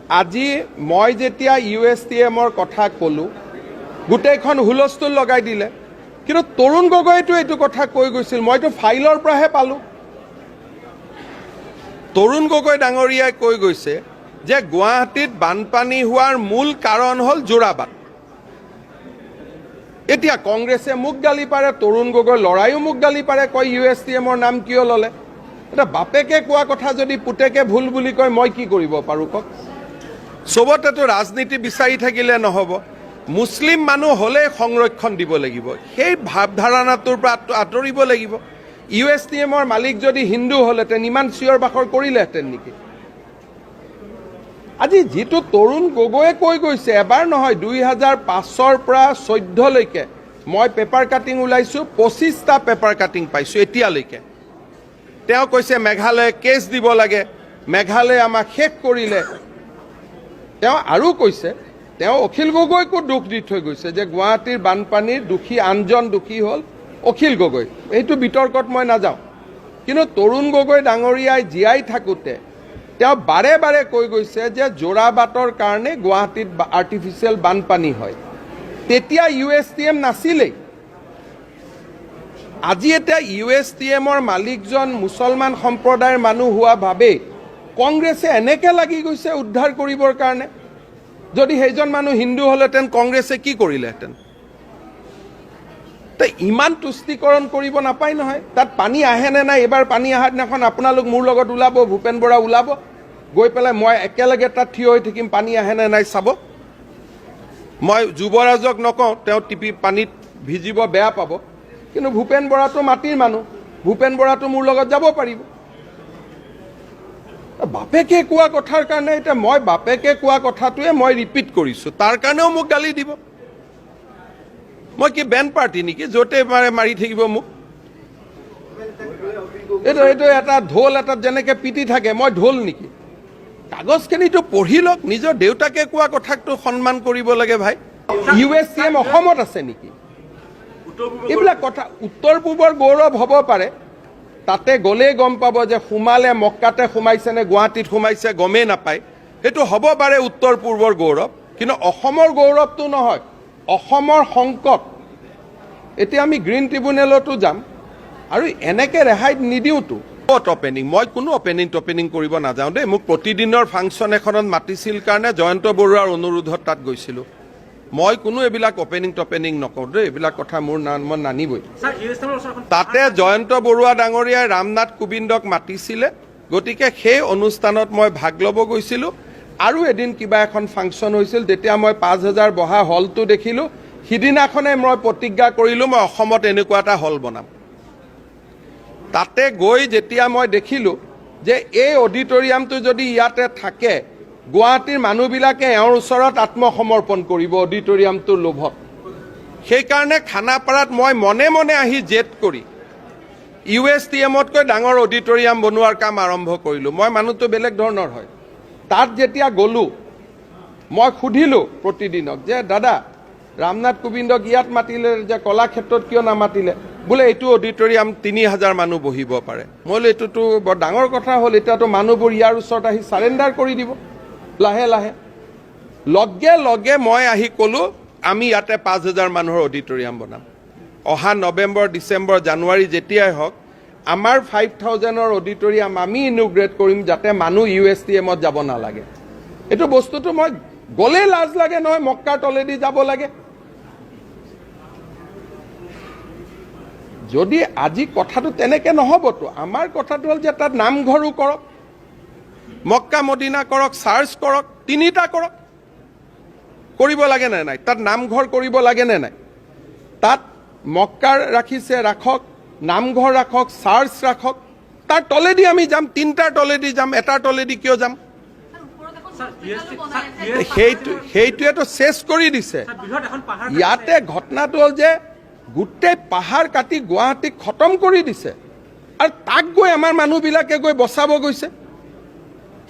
আজি মই যেতিয়া USTMৰ কথা ক'লো গোটেইখন হুলস্থুল লগাই দিলে কিন্তু তৰুণ গগৈতো এইটো কথা কৈ গৈছিল মইতো ফাইলৰ পৰাহে পালো তৰুণ গগৈ ডাঙৰীয়াই কৈ গৈছে যে গুৱাহাটীত বানপানী হোৱাৰ মূল কাৰণ হ'ল যোৰাবাট এতিয়া কংগ্ৰেছে মুখ গালি পাৰে তৰুণ গগৈ লৰাইও মুখ গালি পাৰে কয় USTMৰ নাম কিয় ললে এটা বাপেকে কোৱা কথা যদি পুতেকে ভুল বুলি কয় মই কি কৰিব পাৰো কক সবতেতো ৰাজনীতি বিচাৰি থাকিলে নহব মুসলিম মানুহ হলে সংৰক্ষণ দিব লাগিব সেই ভাৱধাৰণাটোৰ পৰা আঁতৰিব লাগিব USTMৰ মালিক যদি হিন্দু হলেতেন ইমান চিঞৰ বাখৰ কৰিলেহেঁতেন নেকি আজি যেটো তৰুণ গগৈয়ে কৈ গৈছে এবাৰ নহয় 2005ৰ পৰা 14 লৈকে মই পেপাৰ কাটিং উলাইছো 25টা পেপাৰ কাটিং পাইছো এতিয়ালৈকে তেওঁ কৈছে মেঘালয় কেছ দিব লাগে মেঘালয় আমাক শেষ কৰিলে তেওঁ আৰু কৈছে তেওঁ অখিল গগৈকো দুখ দি থৈ গৈছে যে গুৱাহাটীৰ বানপানীৰ দুখী আনজন দুখী হ'ল অখিল গগৈ এইটো বিতৰ্কত মই নাযাওঁ কিন্তু তৰুণ গগৈ ডাঙৰীয়াই জিয়াই থাকোতে তেওঁ বাৰে বাৰে কৈ গৈছে যে যোৰাবাটৰ কাৰণে গুৱাহাটীত আৰ্টিফিচিয়েল বানপানী হয় তেতিয়া USTM নাছিলেই আজি এটা USTMৰ মালিকজন মুছলমান সম্প্ৰদায়ৰ মানুহ হোৱা ভাবে কংগ্ৰেছে এনেকে লাগি গৈছে উদ্ধাৰ কৰিবৰ কাৰণে যদি সেইজন মানুহ হিন্দু হলেতেন কংগ্ৰেছে কি কৰিলেহেঁতেন তে ইমান তুষ্টিকৰণ কৰিব নাপায় নহয় তাত পানী আহে নে নাই এবাৰ পানী আহাৰ দিনাখন আপোনালোক মোৰ লগত ওলাব ভূপেন বৰা ওলাব গৈ পেলাই মই একেলগে তাত থিয় হৈ থাকিম পানী আহে নে নাই চাব মই যুৱৰাজক নকওঁ তেওঁ টিপি পানীত ভিজিব বেয়া পাব কিন্তু ভূপেন বৰাটো মাটিৰ মানুহ ভূপেন বৰাটো মোৰ লগত যাব পাৰিব বাপেকে কোৱা কথাৰ কাৰণে এটা মই বাপেকে কোৱা কথাটোৱে মই ৰিপিট কৰিছো তাৰ কাৰণেও মোক গালি দিব মই কি বেন পাৰ্টি নেকি যতে মাৰি থাকিব মোক এইটো এটা ঢোল এটা যেনেকে পিটি থাকে মই ঢোল নেকি কাগজখিনিটো পঢ়ি লওক নিজৰ দেউতাকে কোৱা কথাটো সন্মান কৰিব লাগে ভাই USTM অসমত আছে নেকি এইবিলাক কথা উত্তৰ পূবৰ গৌৰৱ হ'ব পাৰে তাতে গলে গম পাব যে সোমালে মক্কাতে সোমাইছে নে গুৱাহাটীত সোমাইছে গমেই নাপায় সেইটো হ'ব পাৰে উত্তৰ পূৰ্বৰ গৌৰৱ কিন্তু অসমৰ গৌৰৱটো নহয় অসমৰ সংকট এতিয়া আমি গ্ৰীণ ট্ৰিবিউনেলতো যাম আৰু এনেকে ৰেহাই নিদিওতো অপেনিং মই কোনো অপেনিং কৰিব নাযাওঁ দেই মোক প্ৰতিদিনৰ ফাংচন এখনত মাতিছিল কাৰণে জয়ন্ত বৰুৱাৰ অনুৰোধত তাত গৈছিলো মই কোনো এবিলাক অপেনিং নকৰো দেই এবিলাক কথা মোৰ মই নানিবই তাতে জয়ন্ত বৰুৱা ডাঙৰীয়াই ৰামনাথ কোবিন্দক মাতিছিলে গতিকে সেই অনুষ্ঠানত মই ভাগ ল'ব গৈছিলো আৰু এদিন কিবা এখন ফাংচন হৈছিল যেতিয়া মই 5000 বহা হলটো দেখিলো সিদিনাখনে মই প্ৰতিজ্ঞা কৰিলো মই অসমত এনেকুৱা এটা হল বনাম তাতে গৈ যেতিয়া মই দেখিলো যে এই অডিটৰিয়ামটো যদি ইয়াতে থাকে গুৱাহাটীৰ মানুহবিলাকে এওঁৰ ওচৰত আত্মসমৰ্পণ কৰিব অডিটৰিয়ামটোৰ লোভত সেইকাৰণে খানাপাৰাত মই মনে মনে আহি জেদ কৰি USTMতকৈ ডাঙৰ অডিটৰিয়াম বনোৱাৰ কাম আৰম্ভ কৰিলো মই মানুহটো বেলেগ ধৰণৰ হয় তাত যেতিয়া গলো মই সুধিলো প্ৰতিদিনক যে দাদা ৰামনাথ কোবিন্দক ইয়াত মাতিলে যে কলাক্ষেত্ৰত কিয় নামাতিলে বোলে এইটো অডিটৰিয়াম 3000 মানুহ বহিব পাৰে মই এইটোতো বৰ ডাঙৰ কথা হ'ল এতিয়াতো মানুহবোৰ ইয়াৰ ওচৰত আহি সাৰেন্ডাৰ কৰি দিব লাহে লাহে লগে লগে মই আহি কলো আমি ইয়াতে 5000 মানুহৰ অডিটৰিয়াম বনাম অহা নৱেম্বৰ ডিচেম্বৰ জানুৱাৰী যেতিয়াই হওক আমাৰ 5000ৰ অডিটৰিয়াম আমি ইনোগ্ৰেট কৰিম যাতে মানুহ USTMত যাব নালাগে এইটো বস্তুটো মই গলে লাজ লাগে নহয় মক্কাৰ তলেদি যাব লাগে যদি আজি কথাটো তেনেকে নহবতো আমাৰ কথাটো হ'ল যে তাত নামঘৰো কৰক মক্কা মদিনা কৰক চাৰ্চ কৰক তিনিটা কৰক কৰিব লাগে নে নাই তাত নামঘৰ কৰিব লাগে নে নাই তাত মক্কাৰ ৰাখিছে ৰাখক নামঘৰ ৰাখক চাৰ্চ ৰাখক তাৰ তলেদি আমি যাম তিনটাৰ তলেদি যাম এটাৰ তলেদি কিয় যাম সেইটোৱেতো চেছ কৰি দিছে ইয়াতে ঘটনাটো হ'ল যে গোটেই পাহাৰ কাটি গুৱাহাটীক খতম কৰি দিছে আৰু তাক গৈ আমাৰ মানুহবিলাকে গৈ বচাব গৈছে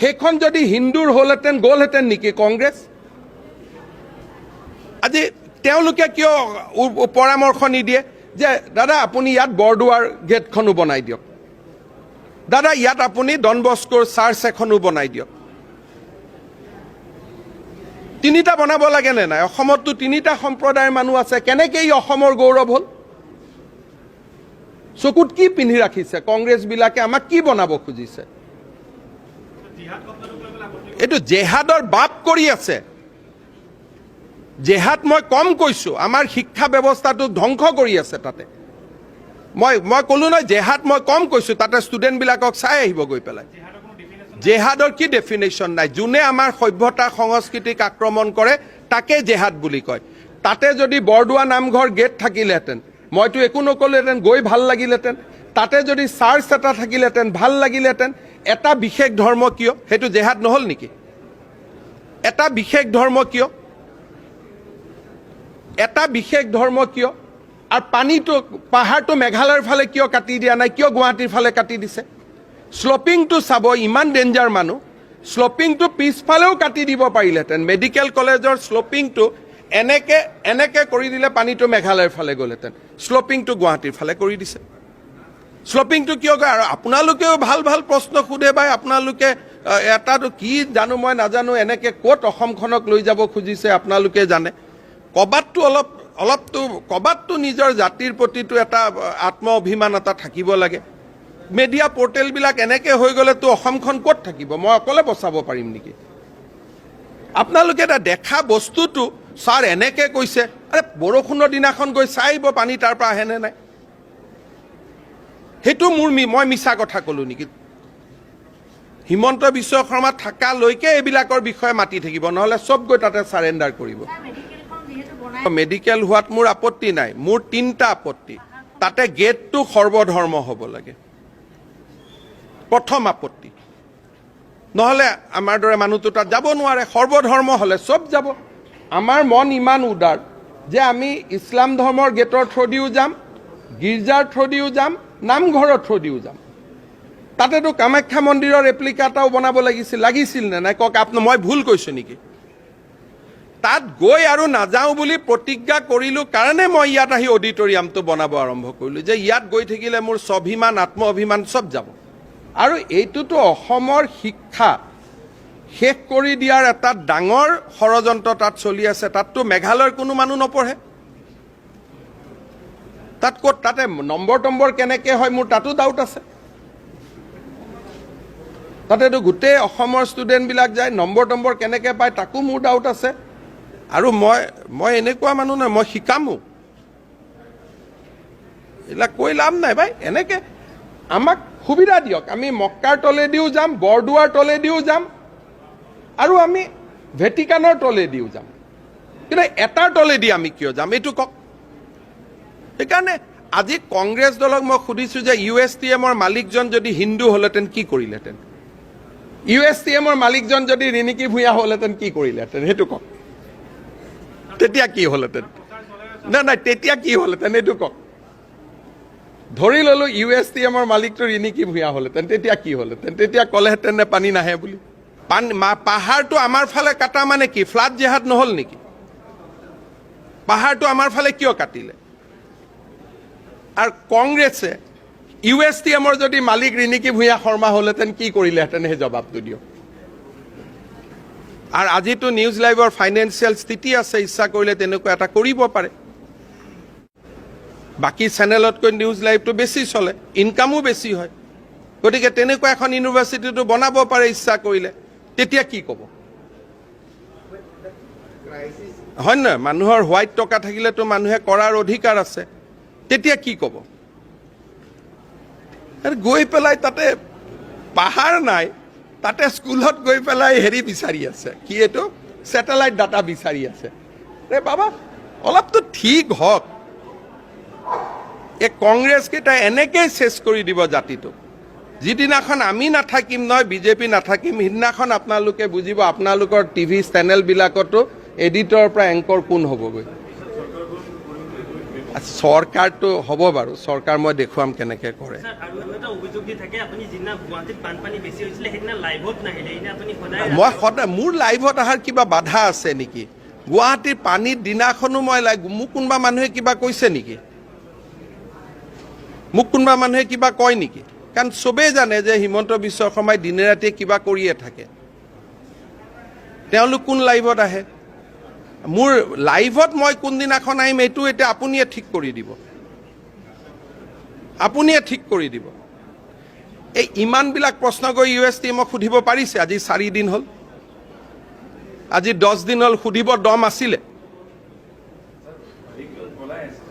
সেইখন যদি হিন্দুৰ হলহেঁতেন গ'লহেঁতেন নেকি কংগ্ৰেছ আজি তেওঁলোকে কিয় পৰামৰ্শ নিদিয়ে যে দাদা আপুনি ইয়াত বৰদুৱাৰ গেটখনো বনাই দিয়ক দাদা ইয়াত আপুনি ডন বস্কোৰ চাৰ্চ এখনো বনাই দিয়ক তিনিটা বনাব লাগে নে নাই? অসমততো তিনিটা সম্প্ৰদায়ৰ মানুহ আছে, কেনেকৈ ই অসমৰ গৌৰৱ হ'ল? চকুত কি পিন্ধি ৰাখিছে কংগ্ৰেছবিলাকে? আমাক কি বনাব খুজিছে? এইটো জেহাদৰ বাপ কৰি আছে। জেহাদ মই কম কৈছো, আমাৰ শিক্ষা ব্যৱস্থাটো ধ্বংস কৰি আছে তাতে। মই ক'লো নহয় জেহাদ মই কম কৈছো, তাতে ষ্টুডেণ্টবিলাকক চাই আহিব গৈ পেলাই। জেহাদৰ কি ডেফিনেশ্যন নাই? যোনে আমাৰ সভ্যতা সংস্কৃতিক আক্ৰমণ কৰে তাকে জেহাদ বুলি কয়। তাতে যদি বৰদোৱা নামঘৰ গেট থাকিলেহেঁতেন, মইতো একো নকলোহেঁতেন, গৈ ভাল লাগিলেহেঁতেন। তাতে যদি চাৰ্চ এটা থাকিলেহেঁতেন, ভাল লাগিলেহেঁতেন। এটা বিশেষ ধৰ্ম কিয়? সেইটো জেহাদ নহ'ল নেকি? এটা বিশেষ ধৰ্ম কিয়? এটা বিশেষ ধৰ্ম কিয়? আৰু পানীটো, পাহাৰটো মেঘালয়ৰ ফালে কিয় কাটি দিয়া নাই? কিয় গুৱাহাটীৰ ফালে কাটি দিছে? শ্লপিংটো চাব, ইমান ডেঞ্জাৰ মানুহ, শ্লপিংটো পিছফালেও কাটি দিব পাৰিলেহেঁতেন। মেডিকেল কলেজৰ শ্লপিংটো এনেকে কৰি দিলে পানীটো মেঘালয়ৰ ফালে গ'লহেঁতেন। শ্লপিংটো গুৱাহাটীৰ ফালে কৰি দিছে। শ্লপিংটো কিয় কয়? আৰু আপোনালোকেও ভাল ভাল প্ৰশ্ন সোধে বাই, আপোনালোকে এটাতো কি জানো মই নাজানো, এনেকে ক'ত অসমখনক লৈ যাব খুজিছে আপোনালোকে জানে। ক'বাততো নিজৰ জাতিৰ প্ৰতিটো এটা আত্ম অভিমান এটা থাকিব লাগে। মিডিয়া পৰ্টেলবিলাক এনেকে হৈ গ'লেতো অসমখন ক'ত থাকিব? মই অকলে বচাব পাৰিম নেকি? আপোনালোকে এটা দেখা বস্তুটো ছাৰ এনেকে কৈছে, আৰে বৰষুণৰ দিনাখন গৈ চাই আহিব পানী তাৰ পৰা আহেনে নাই। সেইটো মই মিছা কথা ক'লো নেকি? হিমন্ত বিশ্ব শৰ্মা থাকালৈকে এইবিলাকৰ বিষয়ে মাতি থাকিব, নহ'লে চব গৈ তাতে চাৰেণ্ডাৰ কৰিব। মেডিকেল হোৱাত মোৰ আপত্তি নাই, মোৰ 3টা আপত্তি। তাতে গেটটো সৰ্বধৰ্ম হ'ব লাগে, প্ৰথম আপত্তি। নহ'লে আমাৰ দৰে মানুহটো তাত যাব নোৱাৰে। সৰ্বধৰ্ম হ'লে চব যাব। আমাৰ মন ইমান উদাৰ যে আমি ইছলাম ধৰ্মৰ গেটৰ থ্ৰুদিও যাম, গীৰ্জাৰ থ্ৰুদিও যাম, নামঘৰৰ থ্ৰুদিও যাম। তাতেতো কামাখ্যা মন্দিৰৰ ৰেপ্লিকা এটাও বনাব লাগিছিল নে নাই? কওক মই ভুল কৈছো নেকি? তাত গৈ আৰু নাযাওঁ বুলি প্ৰতিজ্ঞা কৰিলোঁ কাৰণে মই ইয়াত আহি অডিটৰিয়ামটো বনাব আৰম্ভ কৰিলোঁ, যে ইয়াত গৈ থাকিলে মোৰ স্বাভিমান, আত্ম অভিমান চব যাব। আৰু এইটোতো অসমৰ শিক্ষা শেষ কৰি দিয়াৰ এটা ডাঙৰ ষড়যন্ত্ৰ তাত চলি আছে। তাততো মেঘালয়ৰ কোনো মানুহ নপঢ়ে। তাত ক'ত? তাতে নম্বৰ কেনেকৈ হয় মোৰ তাতো ডাউট আছে। তাতেতো গোটেই অসমৰ ষ্টুডেণ্টবিলাক যায়, নম্বৰ কেনেকৈ পায় তাকো মোৰ ডাউট আছে। আৰু মই এনেকুৱা মানুহ নহয়, মই শিকামো। এইবিলাক কৈ লাভ নাই ভাই। এনেকৈ আমাক সুবিধা দিয়ক, আমি মক্কাৰ তলেদিও যাম, বৰদোৱাৰ তলেদিও যাম, আৰু আমি ভেটিকানৰ তলেদিও যাম। কিন্তু এটাৰ তলেদি আমি কিয় যাম এইটো কওক। সেইকাৰণে আজি কংগ্ৰেছ দলক মই সুধিছোঁ যে USTMৰ মালিকজন যদি হিন্দু হ'লহেঁতেন কি কৰিলেহেঁতেন? USTMৰ মালিকজন যদি ৰিণিকী ভূঞা হ'লহেঁতেন কি কৰিলেহেঁতেন? সেইটো কওক। তেতিয়া কি হ'লহেঁতেন? নাই তেতিয়া কি হ'লহেঁতেন এইটো কওক। ধৰি ল'লো USTMৰ মালিকটো ৰিণিকী ভূঞা হ'লহেঁতেন, তেতিয়া কি হ'লহেঁতেন? তেতিয়া ক'লেহেঁতেন নে পানী নাহে বুলি? পাহাৰটো আমাৰ ফালে কাটা মানে কি ফ্লাড জেহাদ নহ'ল নেকি? পাহাৰটো আমাৰ ফালে কিয় কাটিলে? আৰু কংগ্ৰেছে USTMৰ যদি মালিক ৰিণিকী ভূঞা শৰ্মা হ'লহেঁতেন কি কৰিলেহেঁতেন? সেই জবাবটো দিয়ক। আৰু আজিতো নিউজ লাইভৰ ফাইনেন্সিয়েল স্থিতি আছে, ইচ্ছা কৰিলে তেনেকুৱা এটা কৰিব পাৰে। বাকী চেনেলতকৈ নিউজ লাইভটো বেছি চলে, ইনকামো বেছি হয়। গতিকে তেনেকুৱা এখন ইউনিভাৰ্চিটিটো বনাব পাৰে ইচ্ছা কৰিলে। তেতিয়া কি ক'ব? হয় নহয়? মানুহৰ হোৱাইট টকা থাকিলেতো মানুহে কৰাৰ অধিকাৰ আছে। তেতিয়া কি ক'ব? গৈ পেলাই তাতে পাহাৰ নাই, তাতে স্কুলত গৈ পেলাই হেৰি বিচাৰি আছে, কি এইটো ছেটেলাইট ডাটা বিচাৰি আছে। বাবা অলপতো ঠিক হওক। এই কংগ্ৰেছকেইটা এনেকেই চেছ কৰি দিব জাতিটোক। যিদিনাখন আমি নাথাকিম নহয়, বিজেপি নাথাকিম, সিদিনাখন আপোনালোকে বুজিব আপোনালোকৰ টিভি চেনেলবিলাকতো এডিটৰৰ পৰা এংকৰ কোন হ'বগৈ। চৰকাৰটো হ'ব বাৰু, চৰকাৰ মই দেখুৱাম কেনেকৈ কৰে। মই সদায়, মোৰ লাইভত অহাৰ কিবা বাধা আছে নেকি? গুৱাহাটীৰ পানীৰ দিনাখনো মই মোক কোনোবা মানুহে কিবা কৈছে নেকি? মোক কোনোবা মানুহে কিবা কয় নেকি? কাৰণ চবেই জানে যে হিমন্ত বিশ্ব শৰ্মাই দিনে ৰাতিয়ে কিবা কৰিয়ে থাকে। তেওঁলোক কোন লাইভত আহে? মোৰ লাইভত মই কোনদিনাখন আহিম এইটো এতিয়া আপুনিয়ে ঠিক কৰি দিব, আপুনিয়ে ঠিক কৰি দিব। এই ইমানবিলাক প্ৰশ্ন কৰি USTMক সুধিব পাৰিছে? আজি 4 দিন হ'ল, আজি 10 দিন হ'ল, সুধিব দম আছিলে?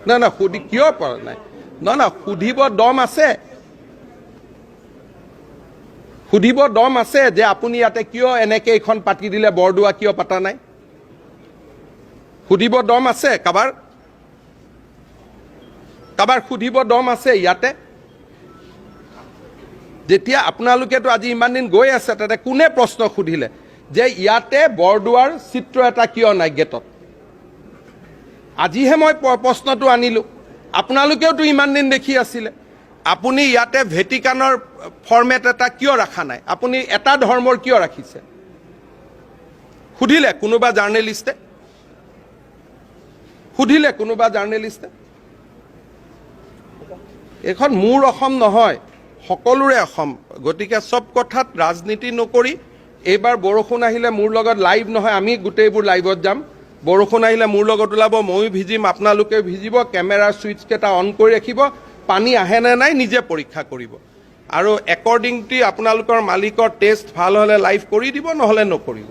না না সুধি কিয় পৰা নাই? না সুধিব দম আছে, সুধিব দম আছে যে আপুনি ইয়াতে কিয় এনেকে এইখন পাতি দিলে, বৰদোৱা কিয় পাতা নাই? সুধিব দম আছে কাবাৰ? কাবাৰ সুধিব দম আছে ইয়াতে? যেতিয়া আপোনালোকেতো আজি ইমান দিন গৈ আছে, তাতে কোনে প্ৰশ্ন সুধিলে যে ইয়াতে বৰদোৱাৰ চিত্ৰ এটা কিয় নাই গেটত? আজিহে মই প্ৰশ্নটো আনিলোঁ, আপোনালোকেওতো ইমান দিন দেখি আছিলে। আপুনি ইয়াতে ভেটিকানৰ ফৰ্মেট এটা কিয় ৰখা নাই? আপুনি এটা ধৰ্মৰ কিয় ৰাখিছে? সুধিলে কোনোবা জাৰ্নেলিষ্টে? সুধিলে কোনোবা জাৰ্নেলিষ্টে? এইখন মোৰ অসম নহয়, সকলোৰে অসম। গতিকে চব কথাত ৰাজনীতি নকৰি, এইবাৰ বৰষুণ আহিলে মোৰ লগত লাইভ নহয়, আমি গোটেইবোৰ লাইভত যাম। বৰষুণ আহিলে মোৰ লগত ওলাব, ময়ো ভিজিম, আপোনালোকেও ভিজিব। কেমেৰাৰ ছুইচকেইটা অন কৰি ৰাখিব, পানী আহে নে নাই নিজে পৰীক্ষা কৰিব, আৰু একৰ্ডিং টু আপোনালোকৰ মালিকৰ টেষ্ট ভাল হ'লে লাইভ কৰি দিব, নহ'লে নকৰিব।